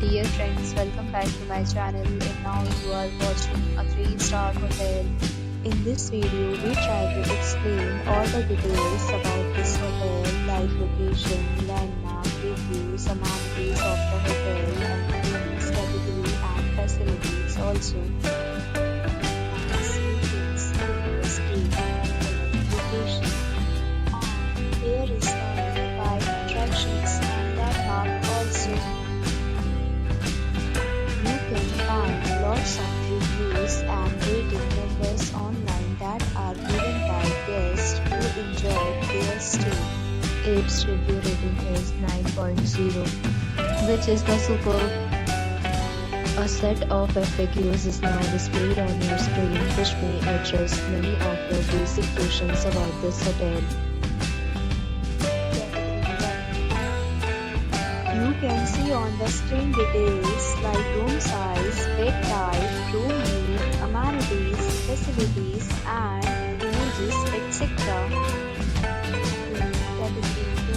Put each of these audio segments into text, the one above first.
Dear friends, welcome back to my channel, and now you are watching a 3-star hotel. In this video, we try to explain all the details about this hotel like location, landmark, reviews, amenities of the hotel, and rooms, category and facilities also. As you can see on the screen, location. Here is the nearby attractions and landmark also. You can find lots of reviews and rating numbers online that are given by guests who enjoyed their stay. Its review rating is 9.0, which is the superb. A set of FAQs is now displayed on your screen, which may address many of the basic questions about this hotel. You can see on the screen details like room size, bed type, room name, amenities, facilities, and images, etc. Category 2.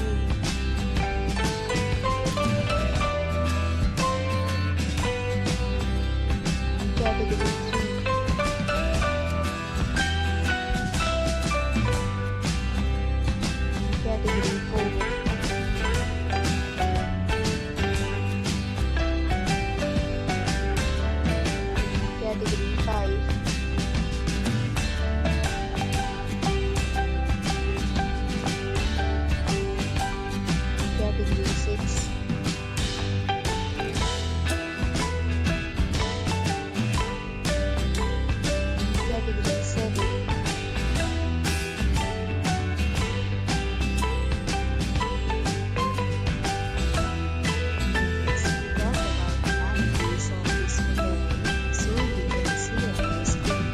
Category 3. Category 4. Category 5. Category 6. Category 7. Let's talk about the amenities of this hotel. So you can see on the screen.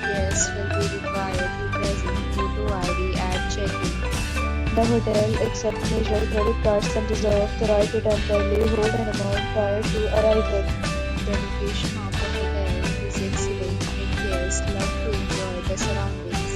Guests will be required to present photo ID at check-in. The hotel accepts major credit cards and reserves the right to temporarily hold an amount prior to arrival. The location of the hotel is excellent and guests love to enjoy the surroundings.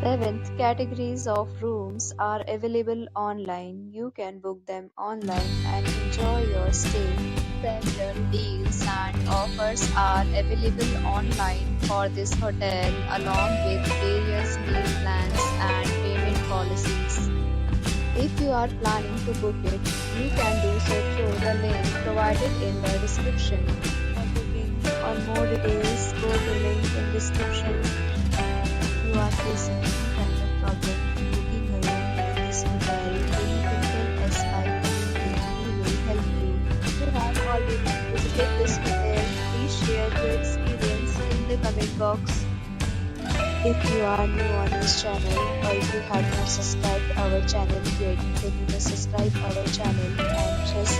7th, categories of rooms are available online. You can book them online and enjoy your stay. Several deals and offers are available online for this hotel, along with various meal plans and payment policies. If you are planning to book it, you can do so through the link provided in the description. For booking or more details, go to link in description. If you are facing any kind of problem booking a room in this hotel, then you can tell us by commenting. We will help you. If you have already visited this hotel, please share your experience in the comment box. If you are new on this channel or if you have not subscribed our channel yet, then you must subscribe our channel and press